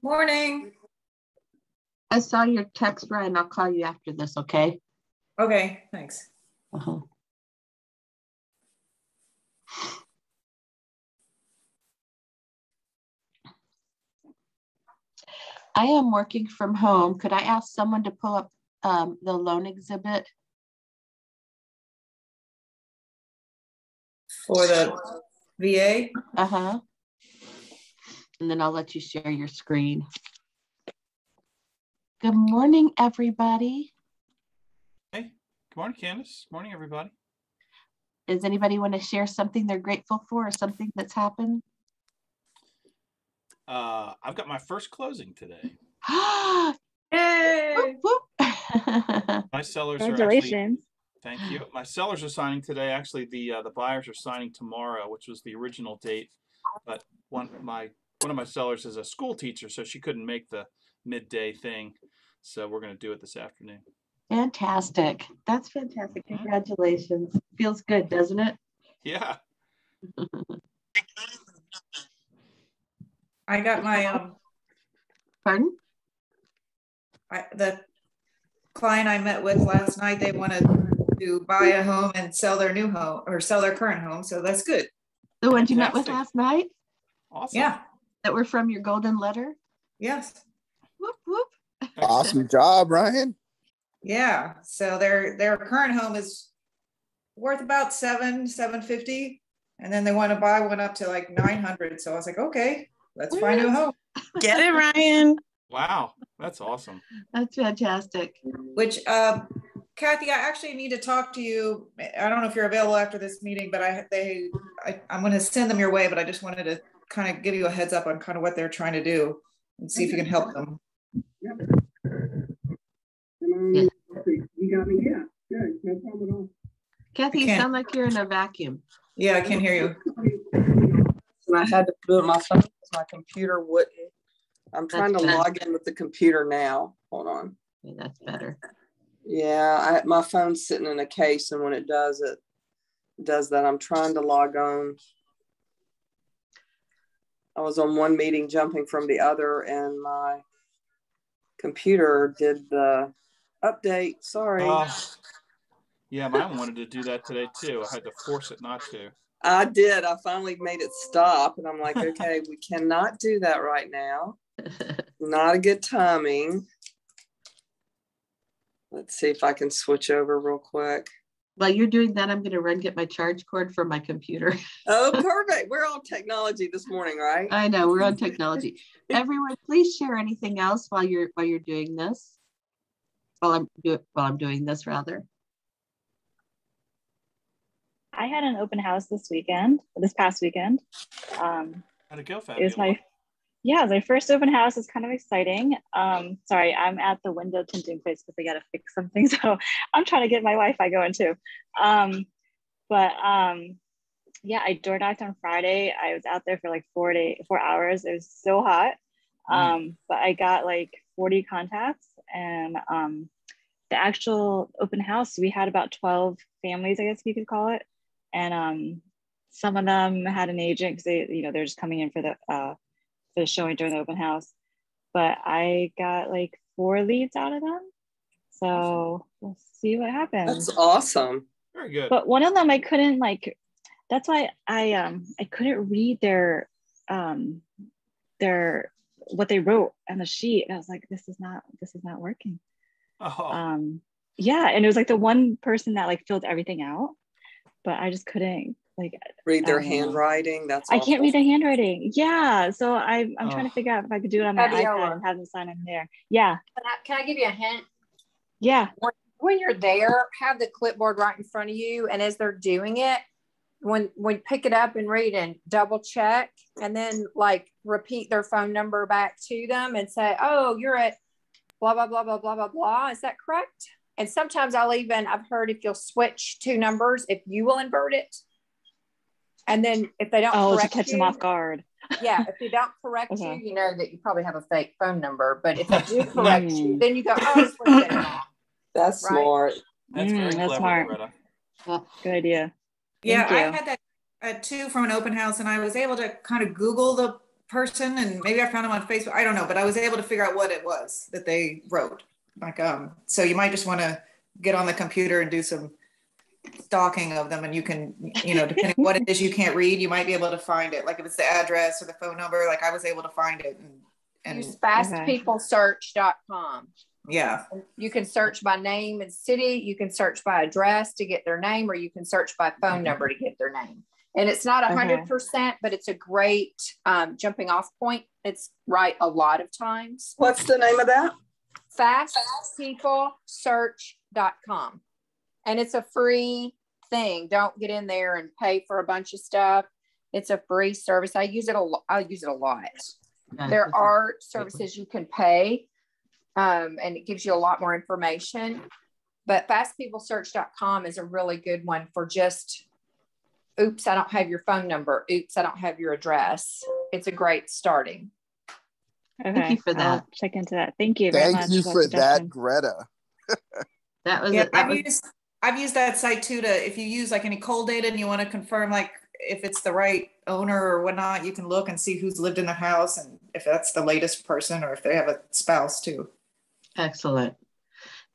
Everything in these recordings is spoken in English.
Morning. I saw your text, Brian. I'll call you after this, okay? Okay, thanks. Uh-huh. I am working from home. Could I ask someone to pull up the loan exhibit? For the VA? Uh-huh. And then I'll let you share your screen. Good morning, everybody. Hey, good morning, Candace. Morning, everybody. Does anybody want to share something they're grateful for or something that's happened? I've got my first closing today. Yay! Whoop, whoop. My sellers Congratulations. Thank you. My sellers are signing today. Actually, the buyers are signing tomorrow, which was the original date. But one of my sellers is a school teacher, so she couldn't make the midday thing. So we're going to do it this afternoon. Fantastic. That's fantastic. Congratulations. Feels good, doesn't it? Yeah. I got my Pardon? the client I met with last night, they wanted to buy a home and sell their new home or sell their current home. So that's good. The ones you met with last night? Awesome. Yeah. That were from your golden letter? Yes. Whoop, whoop. Awesome job, Ryan. Yeah. So their current home is worth about $750. And then they want to buy one up to like 900. So I was like, okay, let's find a home. Get it, Ryan. Wow, that's awesome. That's fantastic. Which Kathy, I actually need to talk to you. I don't know if you're available after this meeting, but I'm going to send them your way, but I just wanted to kind of give you a heads up on kind of what they're trying to do and see if you can help them. Yeah. You got me? Yeah, good. No problem at all. Kathy, you sound like you're in a vacuum. Yeah, I can't hear you. And I had to do it my phone because my computer wouldn't. I'm trying to log in with the computer now. Hold on. Okay, that's better. Yeah, my phone's sitting in a case, and when it does that. I'm trying to log on. I was on one meeting jumping from the other, and my computer did the update. Sorry. Yeah, mine wanted to do that today too. I had to force it not to. I did. I finally made it stop, and I'm like, okay, we cannot do that right now. Not a good timing. Let's see if I can switch over real quick. While you're doing that, I'm going to run get my charge cord for my computer. Oh, perfect. We're on technology this morning, right? I know, we're on technology. Everyone, please share anything else while you're doing this. While I'm doing this, rather. I had an open house this past weekend. How'd it go, Fabiola? It was my first open house. It's kind of exciting. Sorry, I'm at the window tinting place because they got to fix something. So I'm trying to get my Wi-Fi going too. Yeah, I door knocked on Friday. I was out there for like 4 hours. It was so hot. But I got like 40 contacts, and the actual open house, we had about 12 families, I guess you could call it. And some of them had an agent because they're just coming in for the showing during the open house. But I got like 4 leads out of them. So we'll see what happens. That's awesome. Very good. But one of them I couldn't that's why I couldn't read their what they wrote on the sheet. And I was like, this is not working. Oh. Yeah, and it was like the one person that like filled everything out, but I just couldn't read their handwriting. That's I can't read the handwriting. Yeah, so I'm trying to figure out if I could do it on my iPad and have them sign in there. Yeah. Can I give you a hint? Yeah. When you're there, have the clipboard right in front of you, and as they're doing it, when pick it up and read and double check, and then like repeat their phone number back to them and say, oh, you're at blah, blah, blah, blah, blah, blah, blah. Is that correct? And sometimes I've heard if you'll switch 2 numbers, if you will invert it. And then if they don't correct to catch them off guard. Yeah, if they don't correct you, you know that you probably have a fake phone number. But if they do correct you, then you go, oh, it's wrong. That's smart. That's very clever, smart. Loretta. Good idea. Yeah, I had that too from an open house, and I was able to kind of Google person, and maybe I found them on Facebook. I don't know, but I was able to figure out what it was that they wrote. Like, so you might just want to get on the computer and do some stalking of them, and you can, you know, depending on what it is you can't read, you might be able to find it. Like if it's the address or the phone number, like I was able to find it. And use fastpeoplesearch.com. Yeah. You can search by name and city. You can search by address to get their name, or you can search by phone number to get their name. And it's not 100%, but it's a great jumping off point. It's right a lot of times. What's the name of that? Fastpeoplesearch.com. And it's a free thing. Don't get in there and pay for a bunch of stuff. It's a free service. I use it a lot. There are services you can pay, and it gives you a lot more information. But fastpeoplesearch.com is a really good one for just, oops, I don't have your phone number. Oops, I don't have your address. It's a great starting. Okay. Thank you for that. I'll check into that. Thank you very much. Thank you for that, Greta. That was, yeah, it. I've used that site too, to, if you use like any cold data and you want to confirm like if it's the right owner or whatnot, you can look and see who's lived in the house and if that's the latest person or if they have a spouse too. Excellent.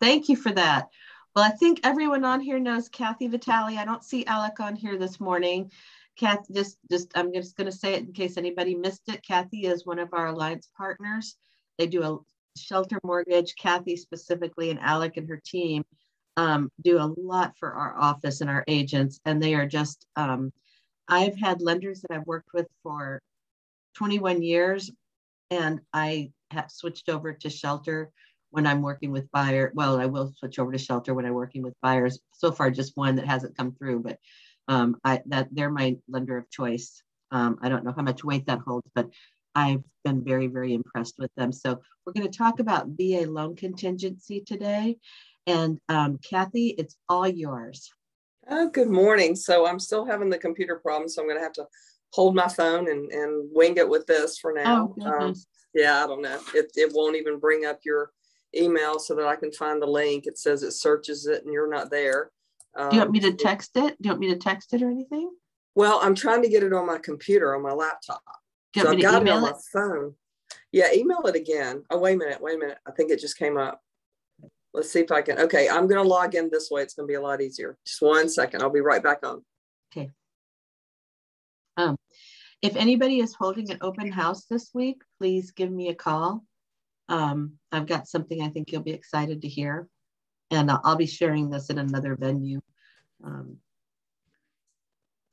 Thank you for that. Well, I think everyone on here knows Kathy Vitali. I don't see Alec on here this morning. Kathy, I'm just going to say it in case anybody missed it. Kathy is one of our alliance partners. They do a shelter mortgage. Kathy specifically, and Alec and her team do a lot for our office and our agents. And they are just, I've had lenders that I've worked with for 21 years, and I have switched over to shelter when I'm working with buyer. Well, I will switch over to shelter when I'm working with buyers. So far, just one that hasn't come through, but they're my lender of choice. I don't know how much weight that holds, but I've been very, very impressed with them. So we're going to talk about VA loan contingency today. And Kathy, it's all yours. Good morning. So I'm still having the computer problem, so I'm going to have to hold my phone and wing it with this for now. Yeah, I don't know. It won't even bring up your email so that I can find the link. It says it searches it and you're not there. Do you want me to text it? Do you want me to text it or anything? Well, I'm trying to get it on my computer, on my laptop. So I've got it on my phone. Yeah, email it again. Oh, wait a minute. I think it just came up. Let's see if I can. Okay, I'm going to log in this way. It's going to be a lot easier. Just 1 second. I'll be right back on. Okay. If anybody is holding an open house this week, please give me a call. I've got something I think you'll be excited to hear. And I'll be sharing this in another venue.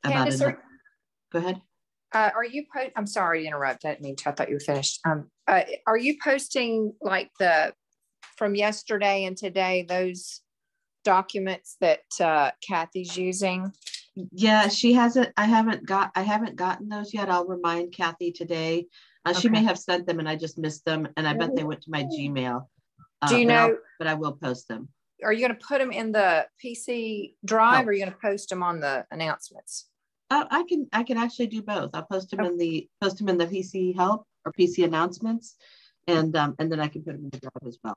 Candace, go ahead. Are you I'm sorry to interrupt. I didn't mean to. I thought you were finished. Are you posting like from yesterday and today, those documents that Kathy's using? Yeah, she hasn't. I haven't gotten those yet. I'll remind Kathy today. She may have sent them and I just missed them, and I bet they went to my Gmail. Do you know? But I will post them. Are you going to put them in the PC drive, or are you going to post them on the announcements? I can actually do both. I'll post them in the PC help or PC announcements, and then I can put them in the drive as well.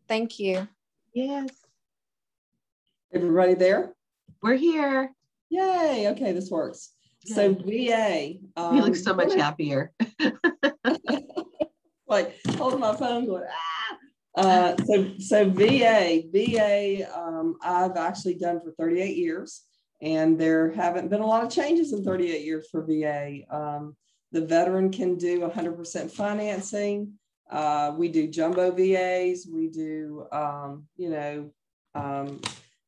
Thank you. Yes. Everybody there? We're here. Yay. Okay, this works. Yay. So VA. You look so much happier. Like holding my phone going, ah. So VA, I've actually done for 38 years. And there haven't been a lot of changes in 38 years for VA. The veteran can do 100% financing. We do jumbo VAs. We do,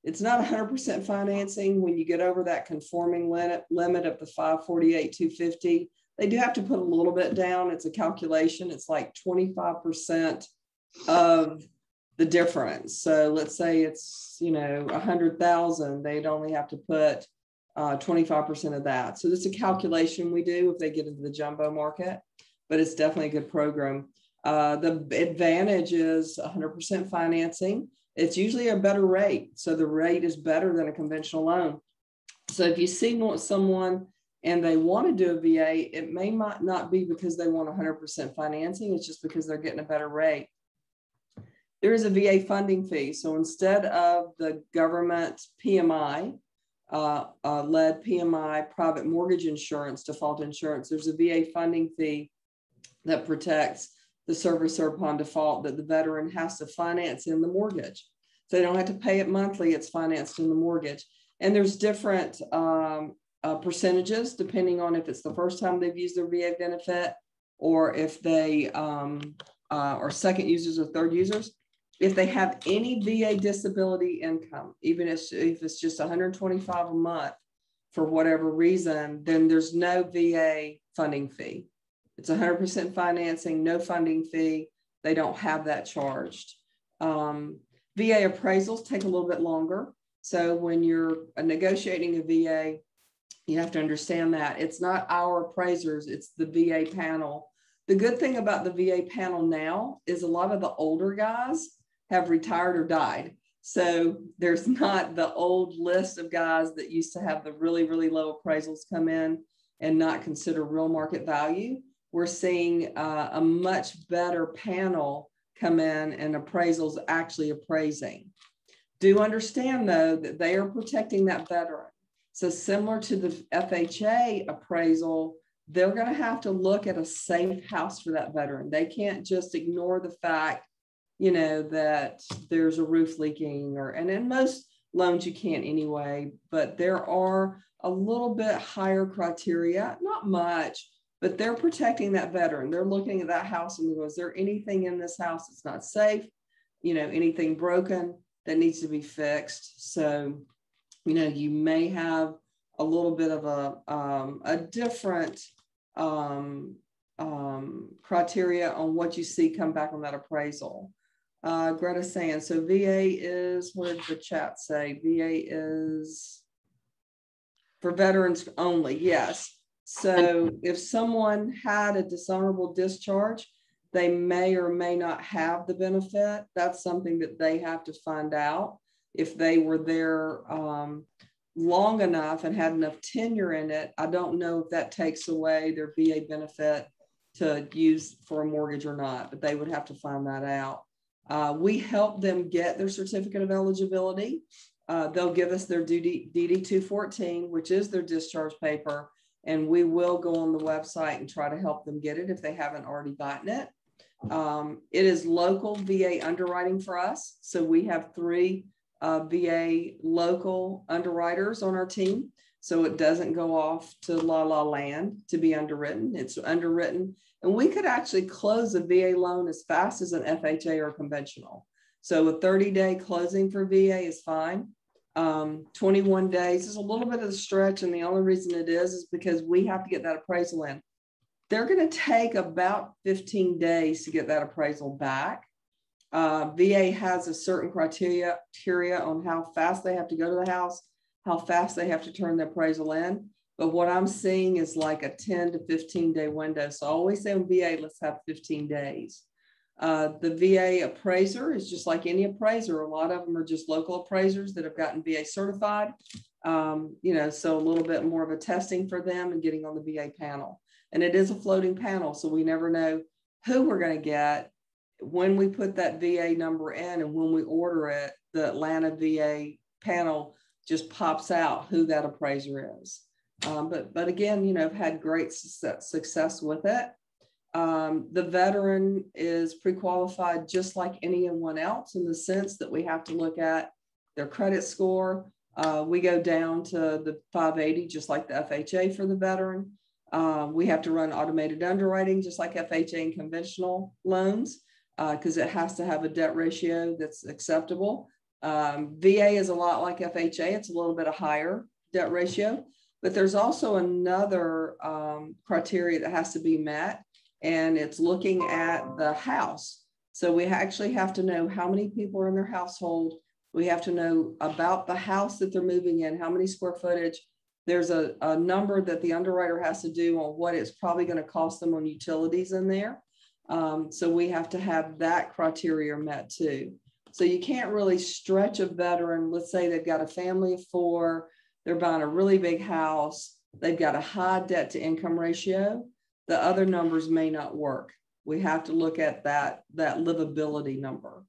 it's not 100% financing. When you get over that conforming limit of the 548, 250, they do have to put a little bit down. It's a calculation. It's like 25% of the difference. So let's say it's, 100,000, they'd only have to put 25% of that. So this is a calculation we do if they get into the jumbo market, but it's definitely a good program. The advantage is 100% financing. It's usually a better rate. So the rate is better than a conventional loan. So if you see someone and they want to do a VA, it may not be because they want 100% financing. It's just because they're getting a better rate. There is a VA funding fee. So instead of the government PMI, led PMI private mortgage insurance, default insurance, there's a VA funding fee that protects the servicer upon default, that the veteran has to finance in the mortgage. So they don't have to pay it monthly, it's financed in the mortgage. And there's different percentages depending on if it's the first time they've used their VA benefit, or if they are second users or third users. If they have any VA disability income, even if it's just $125 a month for whatever reason, then there's no VA funding fee. It's 100% financing, no funding fee. They don't have that charged. VA appraisals take a little bit longer. So when you're negotiating a VA, you have to understand that it's not our appraisers, it's the VA panel. The good thing about the VA panel now is a lot of the older guys have retired or died. So there's not the old list of guys that used to have the really, really low appraisals come in and not consider real market value. We're seeing a much better panel come in and appraisals actually appraising. Do understand though that they are protecting that veteran. So similar to the FHA appraisal, they're going to have to look at a safe house for that veteran. They can't just ignore the fact, you know, that there's a roof leaking, and in most loans you can't anyway, but there are a little bit higher criteria, not much, but they're protecting that veteran. They're looking at that house and they go, is there anything in this house that's not safe? You know, anything broken that needs to be fixed? So, you know, you may have a little bit of a different criteria on what you see come back on that appraisal. Greta's saying, so VA is, what did the chat say? VA is for veterans only. Yes. So if someone had a dishonorable discharge, they may or may not have the benefit. That's something that they have to find out. If they were there long enough and had enough tenure in it, I don't know if that takes away their VA benefit to use for a mortgage or not, but they would have to find that out. We help them get their certificate of eligibility. They'll give us their DD-214, which is their discharge paper, and we will go on the website and try to help them get it if they haven't already gotten it. It is local VA underwriting for us. So we have 3 VA local underwriters on our team. So it doesn't go off to La La Land to be underwritten. It's underwritten. And we could actually close a VA loan as fast as an FHA or conventional. So a 30-day closing for VA is fine. 21 days is a little bit of a stretch. And the only reason it is because we have to get that appraisal in. They're going to take about 15 days to get that appraisal back. VA has a certain criteria on how fast they have to go to the house, how fast they have to turn the appraisal in. But what I'm seeing is like a 10 to 15 day window. So I always say on VA, let's have 15 days. The VA appraiser is just like any appraiser. A lot of them are just local appraisers that have gotten VA certified. You know, so a little bit more of a testing for them and getting on the VA panel. And it is a floating panel, so we never know who we're going to get. When we put that VA number in and when we order it, the Atlanta VA panel just pops out who that appraiser is. But again, you know, I've had great success with it. The veteran is pre-qualified just like anyone else in the sense that we have to look at their credit score. We go down to the 580, just like the FHA for the veteran. We have to run automated underwriting, just like FHA and conventional loans, because it has to have a debt ratio that's acceptable. VA is a lot like FHA. It's a little bit a higher debt ratio, but there's also another criteria that has to be met, and it's looking at the house. So we actually have to know how many people are in their household. We have to know about the house that they're moving in, how many square footage. There's a number that the underwriter has to do on what it's probably going to cost them on utilities in there. So we have to have that criteria met too. So you can't really stretch a veteran. Let's say they've got a family of 4, they're buying a really big house, they've got a high debt to income ratio. The other numbers may not work. We have to look at that livability number.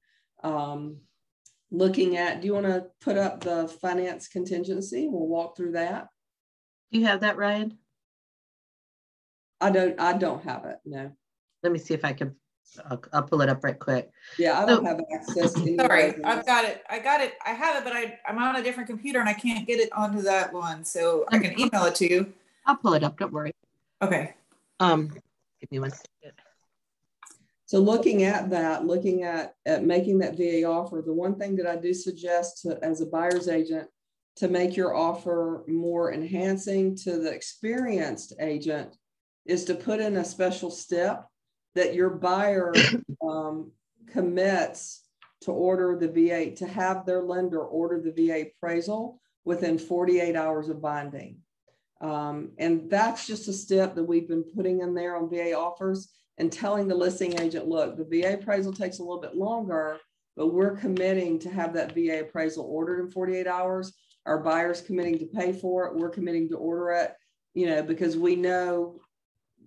Looking at, do you want to put up the finance contingency? We'll walk through that. Do you have that, Ryan? I don't have it, no. Let me see if I can, I'll pull it up right quick. Yeah, I don't have access to any. Sorry, I've got it. I have it, but I'm on a different computer and I can't get it onto that one. So I can email it to you. I'll pull it up. Don't worry. Okay. Give me one second. So looking at that, looking at making that VA offer, the one thing that I do suggest as a buyer's agent to make your offer more enhancing to the experienced agent is to put in a special step that your buyer commits to order the VA, to have their lender order the VA appraisal within 48 hours of binding. And that's just a step that we've been putting in there on VA offers and telling the listing agent, look, the VA appraisal takes a little bit longer, but we're committing to have that VA appraisal ordered in 48 hours. Our buyer's committing to pay for it. We're committing to order it, you know, because we know,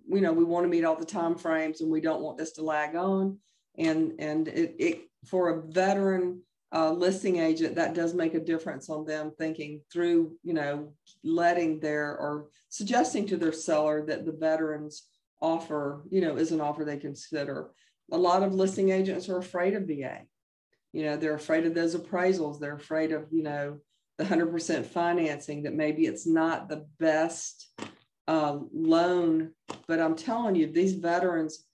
we want to meet all the time frames and we don't want this to lag on. And it for a veteran listing agent, that does make a difference on them thinking through, you know, letting their or suggesting to their seller that the veterans offer, you know, is an offer they consider. A lot of listing agents are afraid of VA. You know, they're afraid of those appraisals. They're afraid of, you know, the 100% financing, that maybe it's not the best loan. But I'm telling you, these veterans,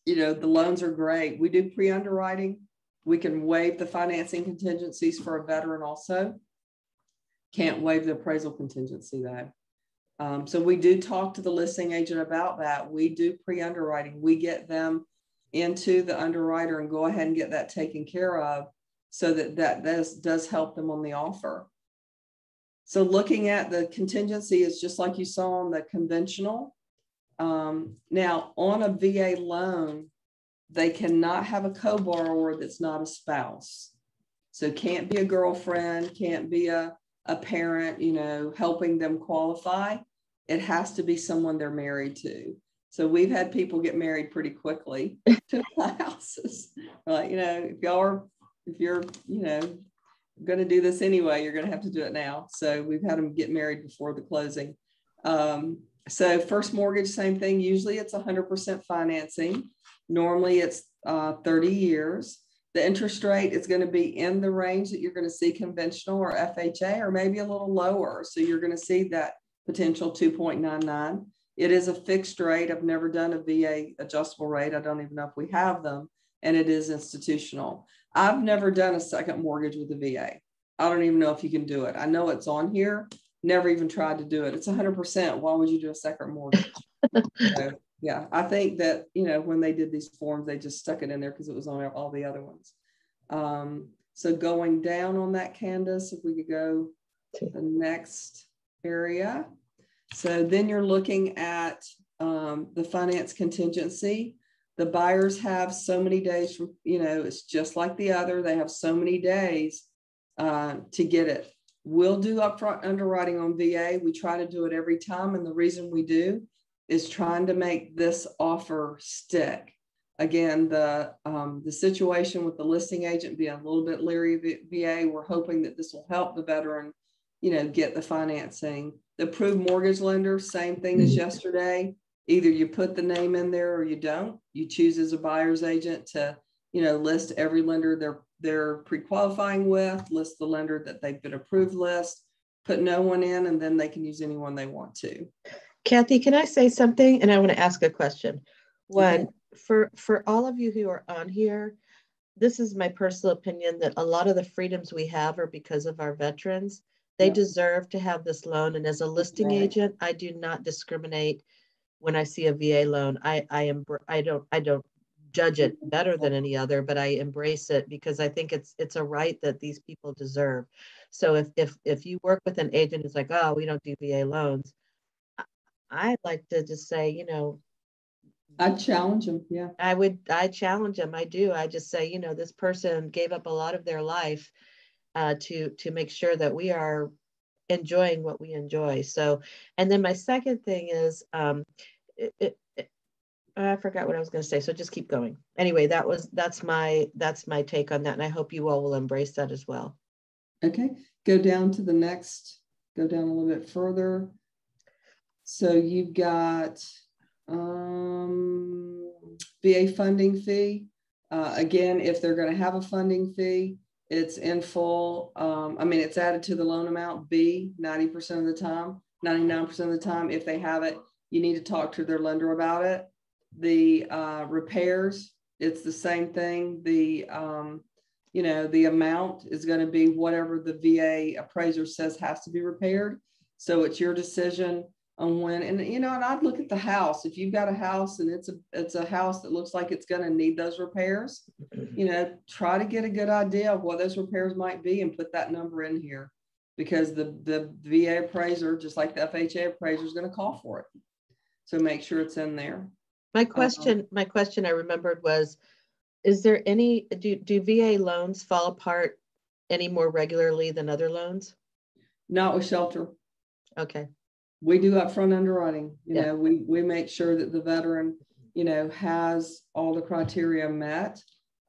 you know, the loans are great. We do pre-underwriting. We can waive the financing contingencies for a veteran also. Can't waive the appraisal contingency though. So we do talk to the listing agent about that. We do pre-underwriting. We get them into the underwriter and go ahead and get that taken care of so that does help them on the offer. So looking at the contingency is just like you saw on the conventional. Now on a VA loan, they cannot have a co-borrower that's not a spouse. So can't be a girlfriend, can't be a parent, you know, helping them qualify. It has to be someone they're married to. So we've had people get married pretty quickly to houses. Like, you know, if you're, you know, going to do this anyway, you're going to have to do it now. So we've had them get married before the closing. So first mortgage, same thing. Usually it's 100% financing. Normally it's 30 years. The interest rate is going to be in the range that you're going to see conventional or FHA, or maybe a little lower. So you're going to see that potential 2.99. It is a fixed rate. I've never done a VA adjustable rate. I don't even know if we have them. And it is institutional. I've never done a second mortgage with a VA. I don't even know if you can do it. I know it's on here. Never even tried to do it. It's 100%. Why would you do a second mortgage? So, yeah, I think that, you know, when they did these forms, they just stuck it in there because it was on all the other ones. So going down on that, Candace, if we could go to the next area. So then you're looking at the finance contingency. The buyers have so many days from, you know, it's just like the other. They have so many days to get it. We'll do upfront underwriting on VA. We try to do it every time. And the reason we do is trying to make this offer stick. Again, the situation with the listing agent being a little bit leery of VA, we're hoping that this will help the veteran, you know, get the financing. The approved mortgage lender, same thing as yesterday. Either you put the name in there or you don't. You choose as a buyer's agent to, you know, list every lender they're pre-qualifying with, list the lender that they've been approved list, put no one in, and then they can use anyone they want to. Kathy, can I say something? And I want to ask a question. One, Okay. for all of you who are on here, this is my personal opinion that a lot of the freedoms we have are because of our veterans. They deserve to have this loan. And as a listing agent, I do not discriminate when I see a VA loan. I don't judge it better than any other, but I embrace it because I think it's a right that these people deserve. So if you work with an agent who's like, oh, we don't do VA loans, I'd like to just say, you know, I'd challenge them. Yeah. I challenge them. I do. I just say, you know, this person gave up a lot of their life to make sure that we are enjoying what we enjoy. So, and then my second thing is, I forgot what I was going to say. So just keep going. Anyway, that's my take on that. And I hope you all will embrace that as well. Okay. Go down to the next, go down a little bit further. So you've got, VA funding fee. Again, if they're going to have a funding fee, it's in full. I mean, it's added to the loan amount, B, 90% of the time, 99% of the time. If they have it, you need to talk to their lender about it. The repairs, it's the same thing. The, you know, the amount is going to be whatever the VA appraiser says has to be repaired. So it's your decision on when, and you know, and I'd look at the house. If you've got a house and it's a house that looks like it's going to need those repairs, you know, try to get a good idea of what those repairs might be and put that number in here, because the VA appraiser, just like the FHA appraiser, is going to call for it. So make sure it's in there. My question I remembered was, is there any, do VA loans fall apart any more regularly than other loans? Not with shelter. Okay. We do upfront underwriting. You know, we make sure that the veteran, you know, has all the criteria met.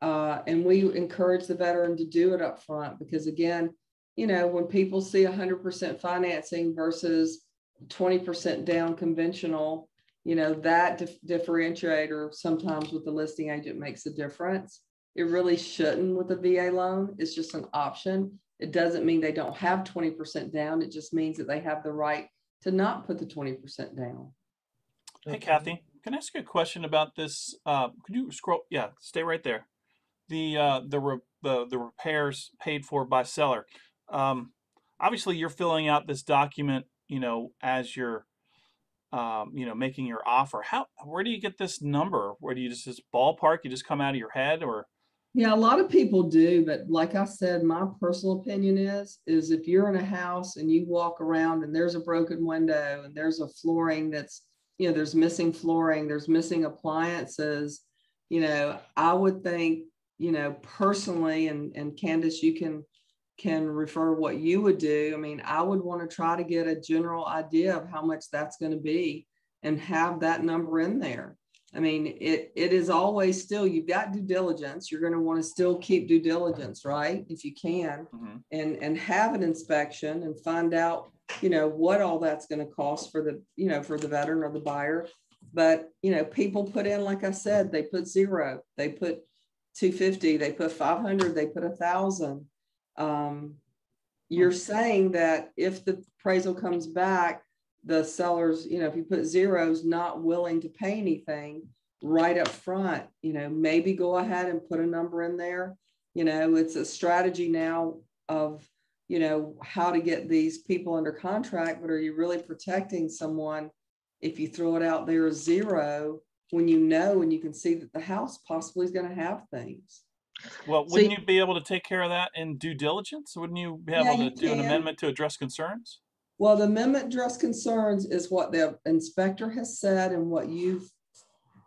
And we encourage the veteran to do it up front, because again, you know, when people see 100% financing versus 20% down conventional, you know, that differentiator sometimes with the listing agent makes a difference. It really shouldn't with the VA loan. It's just an option. It doesn't mean they don't have 20% down. It just means that they have the right to not put the 20% down. Hey, Kathy, can I ask you a question about this? Could you scroll? Yeah, stay right there. The repairs paid for by seller. Obviously, you're filling out this document, you know, as you're, you know, making your offer. Where do you get this number? Where do you just ballpark? You just come out of your head, or? Yeah, a lot of people do, but like I said, my personal opinion is if you're in a house and you walk around and there's a broken window and there's a flooring that's, you know, there's missing flooring, there's missing appliances, you know, I would think, you know, personally, and Candace, you can refer what you would do. I mean, I would want to try to get a general idea of how much that's going to be and have that number in there. I mean, it is always still, you've got due diligence. You're going to want to still keep due diligence, right? If you can, and have an inspection and find out, you know, what all that's going to cost for the, you know, for the veteran or the buyer. But, you know, people put in, like I said, they put 0, they put 250, they put 500, they put 1,000. You're saying that if the appraisal comes back, the seller's, you know, if you put 0's not willing to pay anything right up front, you know, maybe go ahead and put a number in there. You know, it's a strategy now of, you know, how to get these people under contract, but are you really protecting someone if you throw it out there as 0 when you know and you can see that the house possibly is going to have things? Well, wouldn't you be able to take care of that in due diligence? Wouldn't you be able to do an amendment to address concerns? Well, the amendment address concerns is what the inspector has said and what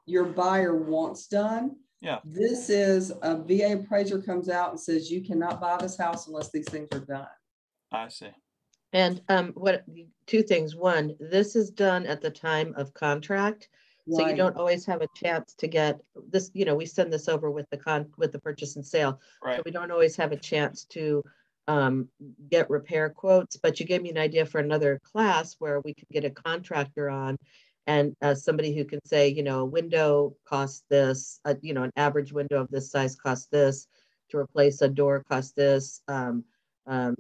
your buyer wants done. Yeah. This is a VA appraiser comes out and says, you cannot buy this house unless these things are done. I see. And two things. One, this is done at the time of contract. So you don't always have a chance to get this, you know, we send this over with the purchase and sale. Right. So we don't always have a chance to get repair quotes, but you gave me an idea for another class where we could get a contractor on and somebody who can say, you know, a window costs this, you know, an average window of this size costs this, to replace a door costs this.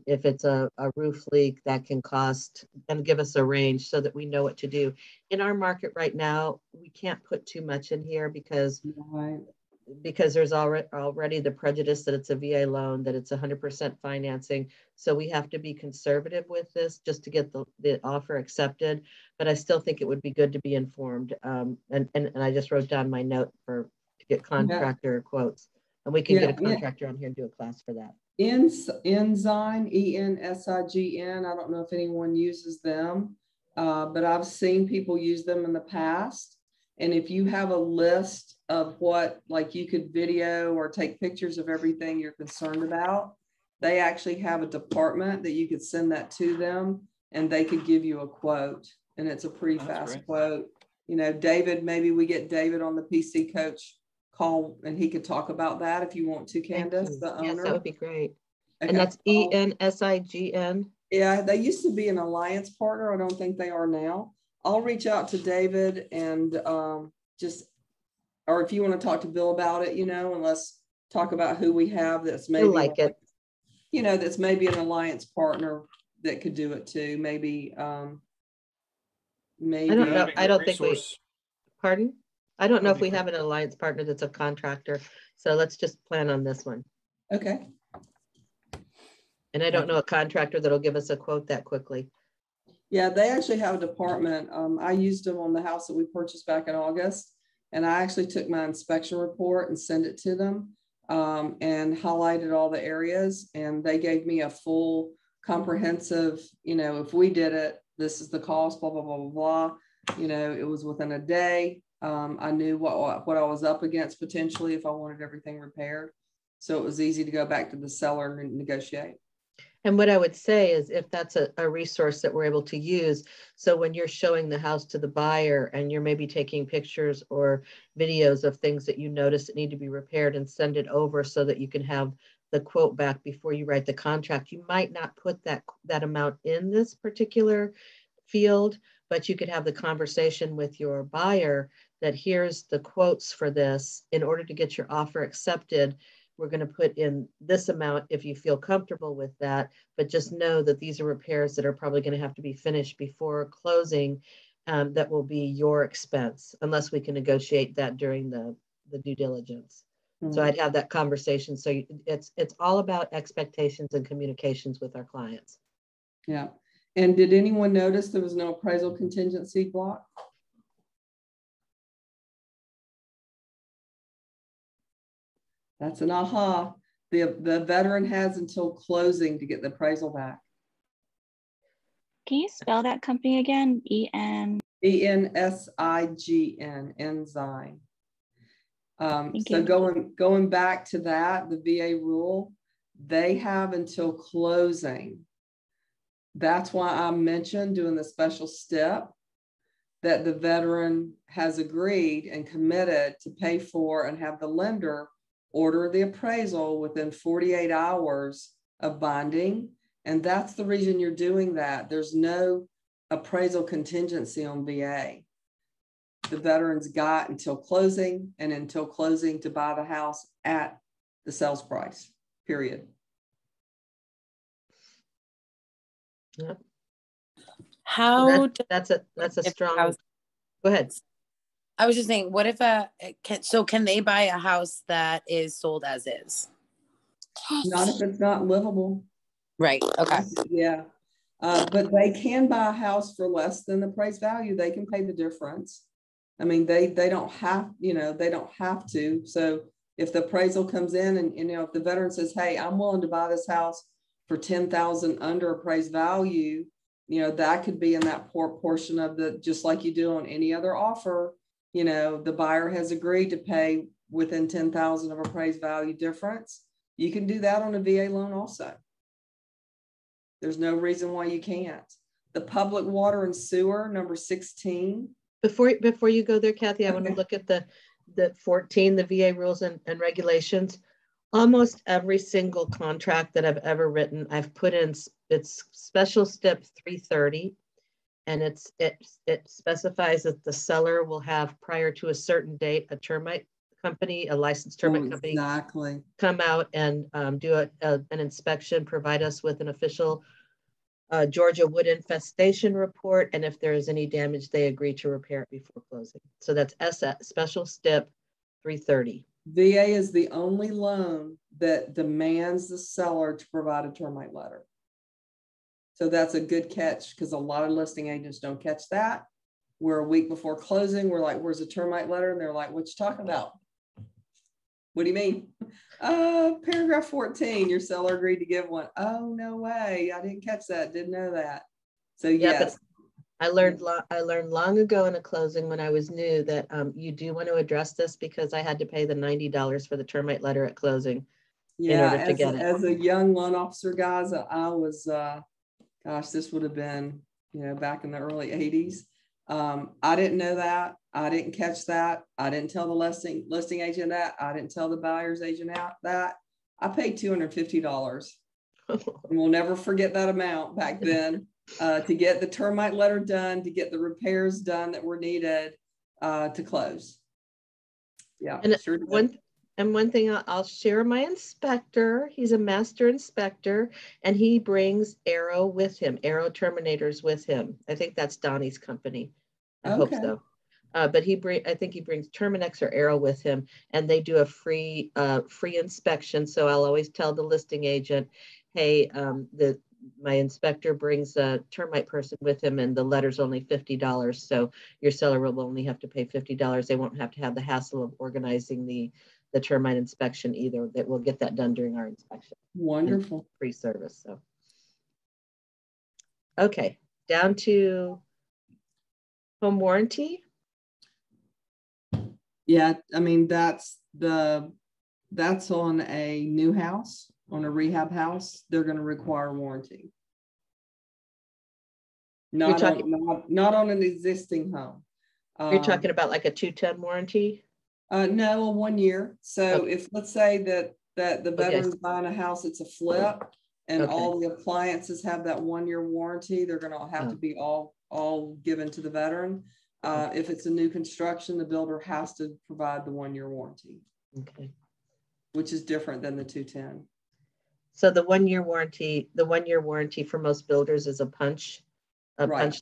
If it's a roof leak, that can cost, and give us a range so that we know what to do. In our market right now, we can't put too much in here because there's already the prejudice that it's a VA loan, that it's 100% financing. So we have to be conservative with this just to get the offer accepted. But I still think it would be good to be informed. And I just wrote down my note to get contractor quotes, and we can get a contractor on here and do a class for that. Ensign, ENSIGN. I don't know if anyone uses them, but I've seen people use them in the past. And if you have a list of what, like you could video or take pictures of everything you're concerned about, they actually have a department that you could send that to them and they could give you a quote. And it's a pretty fast quote. You know, David, maybe we get David on the PC coach call and he could talk about that if you want to, Candace, the owner. Yes, that would be great. Okay. And that's ENSIGN. Yeah, they used to be an alliance partner. I don't think they are now. I'll reach out to David and just or if you want to talk to Bill about it, and let's talk about who we have that's maybe like it. That's maybe an alliance partner that could do it too. Maybe, maybe. I don't know. I don't think pardon? I don't know if we have an alliance partner that's a contractor. So let's just plan on this one. Okay. And I don't know a contractor that'll give us a quote that quickly. Yeah, they actually have a department. I used them on the house that we purchased back in August. And I actually took my inspection report and sent it to them and highlighted all the areas. And they gave me a full comprehensive, if we did it, this is the cost, blah, blah, blah, blah, blah. It was within a day. I knew what I was up against potentially if I wanted everything repaired. So it was easy to go back to the seller and negotiate. And what I would say is if that's a resource that we're able to use, so when you're showing the house to the buyer and you're maybe taking pictures or videos of things that you notice that need to be repaired and send it over so that you can have the quote back before you write the contract, you might not put that amount in this particular field, but you could have the conversation with your buyer that here's the quotes for this. In order to get your offer accepted, we're going to put in this amount if you feel comfortable with that, but just know that these are repairs that are probably going to have to be finished before closing. That will be your expense unless we can negotiate that during the due diligence. Mm-hmm. So I'd have that conversation. So it's all about expectations and communications with our clients. Yeah. And did anyone notice there was no appraisal contingency block? That's an aha. The veteran has until closing to get the appraisal back. Can you spell that company again? E-N? E-N-S-I-G-N, Enzyme. So going back to that, the VA rule, they have until closing. That's why I mentioned doing the special step that the veteran has agreed and committed to pay for and have the lender order the appraisal within 48 hours of binding. And that's the reason you're doing that. There's no appraisal contingency on VA. The veterans got until closing and until closing to buy the house at the sales price, period. Yep. How that's a strong house. Go ahead. I was just saying, what if can they buy a house that is sold as is? Not if it's not livable. Right. Okay. Yeah. But they can buy a house for less than the price value. They can pay the difference. I mean, they don't have, they don't have to. So if the appraisal comes in and, if the veteran says, hey, I'm willing to buy this house for $10,000 under appraised value, that could be in that portion of just like you do on any other offer. The buyer has agreed to pay within $10,000 of appraised value difference. You can do that on a VA loan also. There's no reason why you can't. The public water and sewer, number 16. Before you go there, Kathy, I want to look at the 14, the VA rules and regulations. Almost every single contract that I've ever written, I've put in it's special step 330. And it specifies that the seller will have prior to a certain date, a termite company, a licensed termite company come out and do an inspection, provide us with an official Georgia wood infestation report. And if there is any damage, they agree to repair it before closing. So that's special step 330. VA is the only loan that demands the seller to provide a termite letter. So that's a good catch because a lot of listing agents don't catch that. We're a week before closing. We're like, where's the termite letter? And they're like, what you talking about? What do you mean? Paragraph 14, your seller agreed to give one. Oh, no way. I didn't catch that. Didn't know that. So yes. I learned long ago in a closing when I was new that you do want to address this because I had to pay the $90 for the termite letter at closing in order to get it. As a young loan officer, guys, I was, gosh, this would have been, back in the early 80s. I didn't know that. I didn't catch that. I didn't tell the listing agent that. I didn't tell the buyer's agent that. I paid $250. And we'll never forget that amount back then to get the termite letter done, to get the repairs done that were needed to close. Yeah. And Sure did. one thing I'll share, my inspector, he's a master inspector, and he brings Arrow with him, Arrow Terminators with him. I think that's Donnie's company. I hope so. But I think he brings Terminex or Arrow with him, and they do a free inspection. So I'll always tell the listing agent, hey, my inspector brings a termite person with him, and the letter's only $50. So your seller will only have to pay $50. They won't have to have the hassle of organizing the termite inspection either. That we'll get that done during our inspection. Wonderful. Free service. So, okay, down to home warranty. Yeah, I mean, that's on a new house, on a rehab house, they're going to require warranty. Not on an existing home. You're talking about like a 210 warranty? No, a 1 year. So Okay. if, let's say that the veteran's buying a house, it's a flip, and all the appliances have that 1 year warranty, they're going to have to be all given to the veteran. If it's a new construction, the builder has to provide the 1 year warranty. Okay. Which is different than the 210. So the 1 year warranty for most builders is a punch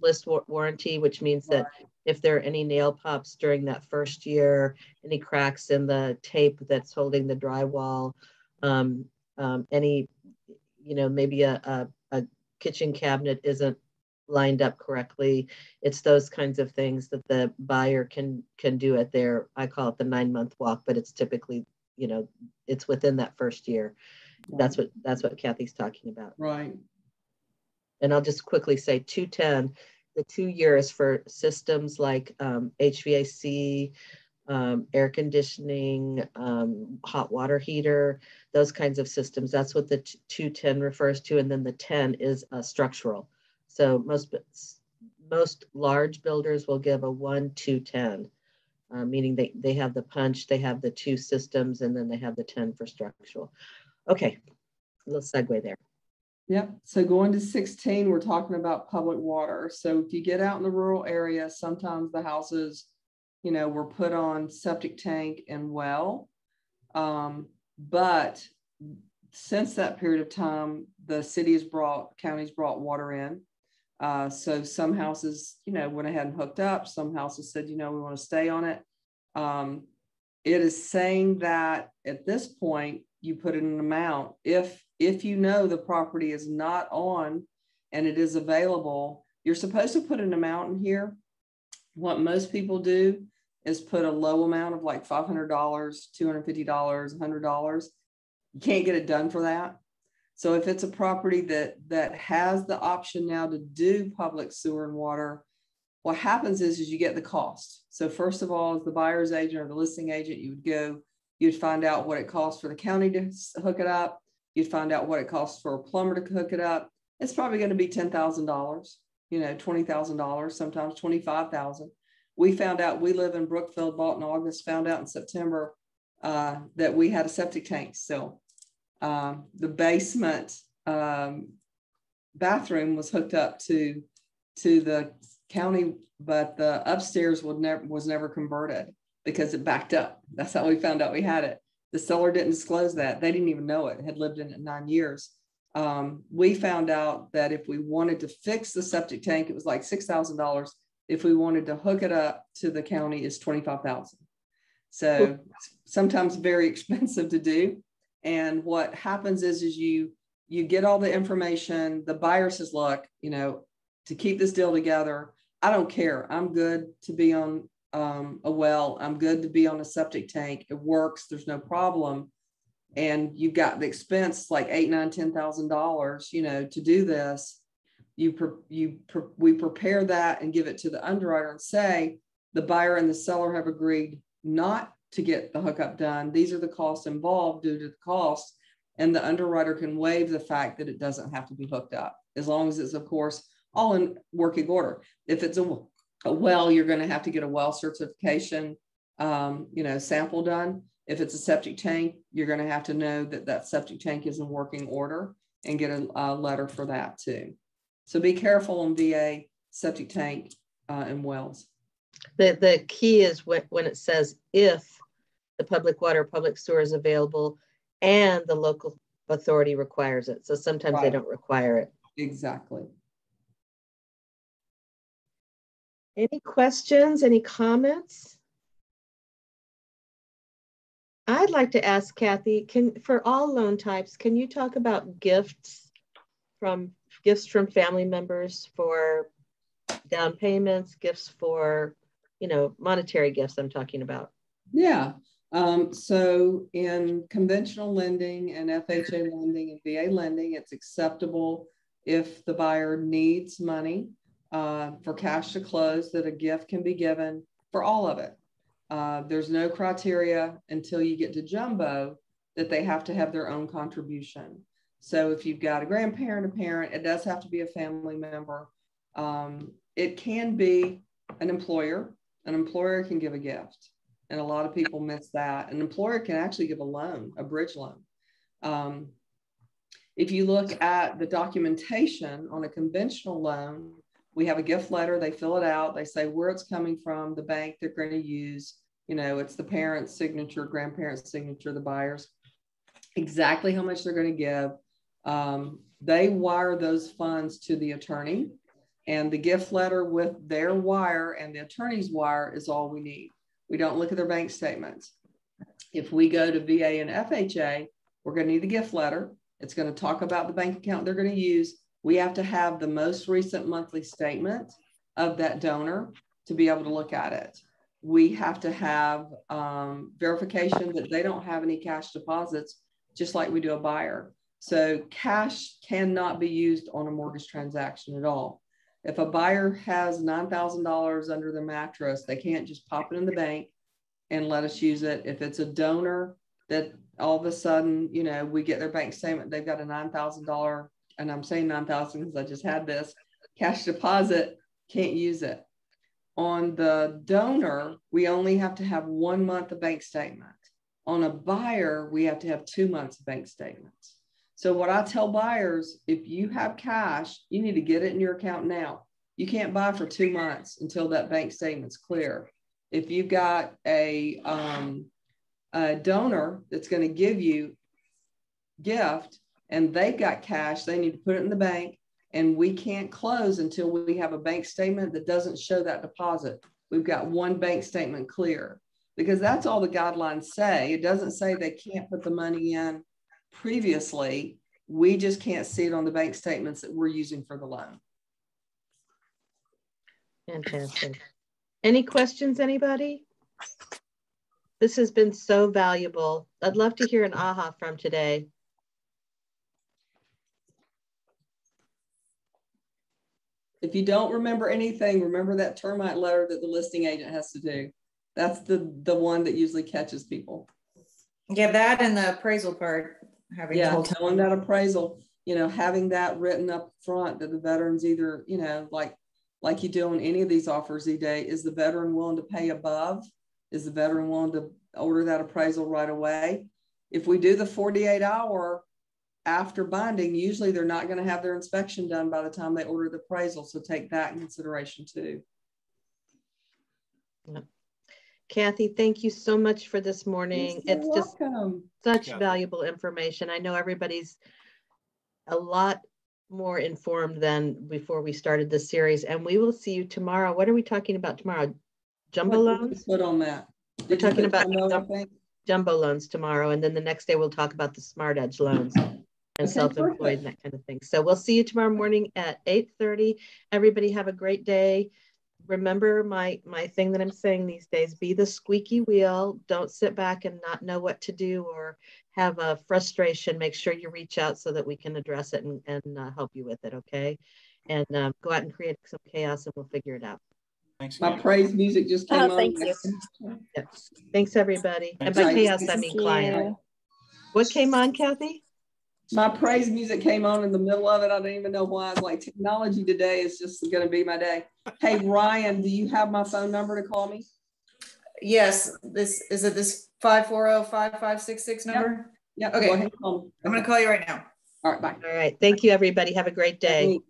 list warranty, which means that if there are any nail pops during that first year, any cracks in the tape that's holding the drywall, any, maybe a kitchen cabinet isn't lined up correctly. It's those kinds of things that the buyer can do at their, I call it the 9-month walk, but it's typically, it's within that first year. Right. That's what Kathy's talking about. Right. And I'll just quickly say 210, the 2 years for systems like HVAC, air conditioning, hot water heater, those kinds of systems. That's what the 210 refers to. And then the 10 is structural. So most large builders will give a 1-2-10, meaning they have the punch, they have the 2 systems, and then they have the 10 for structural. Okay, a little segue there. Yep. So going to 16, we're talking about public water. So if you get out in the rural area, sometimes the houses, were put on septic tank and well. But since that period of time, the counties brought water in. So some houses, went ahead and hooked up. Some houses said, we want to stay on it. It is saying that at this point, you put in an amount. If the property is not on and it is available, you're supposed to put an amount in here. What most people do is put a low amount of like $500, $250, $100. You can't get it done for that. So if it's a property that has the option now to do public sewer and water, what happens is you get the cost. So first of all, as the buyer's agent or the listing agent, you'd find out what it costs for the county to hook it up. You'd find out what it costs for a plumber to hook it up. It's probably going to be $10,000, $20,000, sometimes $25,000. We found out, we live in Brookfield, bought in August, found out in September that we had a septic tank still. The basement bathroom was hooked up to the county, but the upstairs was never converted because it backed up. That's how we found out we had it. The seller didn't disclose that. They didn't even know it. Had lived in it 9 years. We found out that if we wanted to fix the septic tank, it was like $6,000. If we wanted to hook it up to the county, it's $25,000. So sometimes very expensive to do. And what happens is you get all the information. The buyer says, look, to keep this deal together, I don't care. I'm good to be on a well. I'm good to be on a septic tank. It works. There's no problem. And you've got the expense like $8,000, $9,000, $10,000, to do this. We prepare that and give it to the underwriter and say, the buyer and the seller have agreed not to get the hookup done. These are the costs involved due to the cost. And the underwriter can waive the fact that it doesn't have to be hooked up, as long as it's, of course, all in working order. If it's a well, you're going to have to get a well certification, sample done. If it's a septic tank, you're going to have to know that septic tank is in working order and get a letter for that too. So be careful on VA, septic tank, and wells. The key is when it says if the public water, public sewer is available, and the local authority requires it. So sometimes they don't require it. Exactly. Any questions, any comments? I'd like to ask Kathy, for all loan types, can you talk about gifts from family members for down payments, gifts for, monetary gifts I'm talking about? Yeah. So in conventional lending and FHA lending and VA lending, it's acceptable if the buyer needs money for cash to close, that a gift can be given for all of it. There's no criteria until you get to jumbo that they have to have their own contribution. So if you've got a grandparent, a parent, it does have to be a family member. It can be an employer. An employer can give a gift. And a lot of people miss that. An employer can actually give a loan, a bridge loan. If you look at the documentation on a conventional loan, we have a gift letter, they fill it out, they say where it's coming from, the bank they're going to use, it's the parent's signature, grandparent's signature, the buyer's, exactly how much they're going to give. They wire those funds to the attorney, and the gift letter with their wire and the attorney's wire is all we need. We don't look at their bank statements. If we go to VA and FHA, we're going to need the gift letter. It's going to talk about the bank account they're going to use. We have to have the most recent monthly statement of that donor to be able to look at it. We have to have verification that they don't have any cash deposits, just like we do a buyer. So cash cannot be used on a mortgage transaction at all. If a buyer has $9,000 under their mattress, they can't just pop it in the bank and let us use it. If it's a donor that all of a sudden, we get their bank statement, they've got a $9,000, and I'm saying 9,000 because I just had this, cash deposit, can't use it. On the donor, we only have to have 1 month of bank statement. On a buyer, we have to have 2 months of bank statements. So what I tell buyers, if you have cash, you need to get it in your account now. You can't buy for 2 months until that bank statement's clear. If you've got a donor that's going to give you gift and they've got cash, they need to put it in the bank, and we can't close until we have a bank statement that doesn't show that deposit. We've got one bank statement clear, because that's all the guidelines say. It doesn't say they can't put the money in previously. We just can't see it on the bank statements that we're using for the loan. Fantastic. Any questions, anybody? This has been so valuable. I'd love to hear an aha from today. If you don't remember anything, remember that termite letter that the listing agent has to do. That's the one that usually catches people. Yeah, that and the appraisal part. Telling that appraisal, having that written up front that the veteran's either, like you do on any of these offers E-Day, is the veteran willing to pay above? Is the veteran willing to order that appraisal right away? If we do the 48-hour after binding, usually they're not going to have their inspection done by the time they order the appraisal. So take that in consideration too. Yeah. Kathy, thank you so much for this morning. It's just such valuable information. I know everybody's a lot more informed than before we started this series, and we will see you tomorrow. What are we talking about tomorrow? Jumbo loans? Put on that. We're talking about jumbo loans tomorrow, and then the next day we'll talk about the Smart Edge loans and self-employed and that kind of thing. So we'll see you tomorrow morning at 8:30. Everybody have a great day. Remember my thing that I'm saying these days, be the squeaky wheel. Don't sit back and not know what to do or have a frustration. Make sure you reach out so that we can address it and help you with it, okay? And go out and create some chaos and we'll figure it out. Thanks. My praise music just came on. Thank you. Yep. Thanks, everybody. Thanks. And by chaos, I mean client. What came on, Kathy? My praise music came on in the middle of it. I didn't even know why. I was like, technology today is just going to be my day. Hey, Ryan, do you have my phone number to call me? Yes. This 540-5566 number? Yeah. Okay. Go ahead and call me. I'm going to call you right now. All right. Bye. All right. Thank you, everybody. Have a great day. Thanks.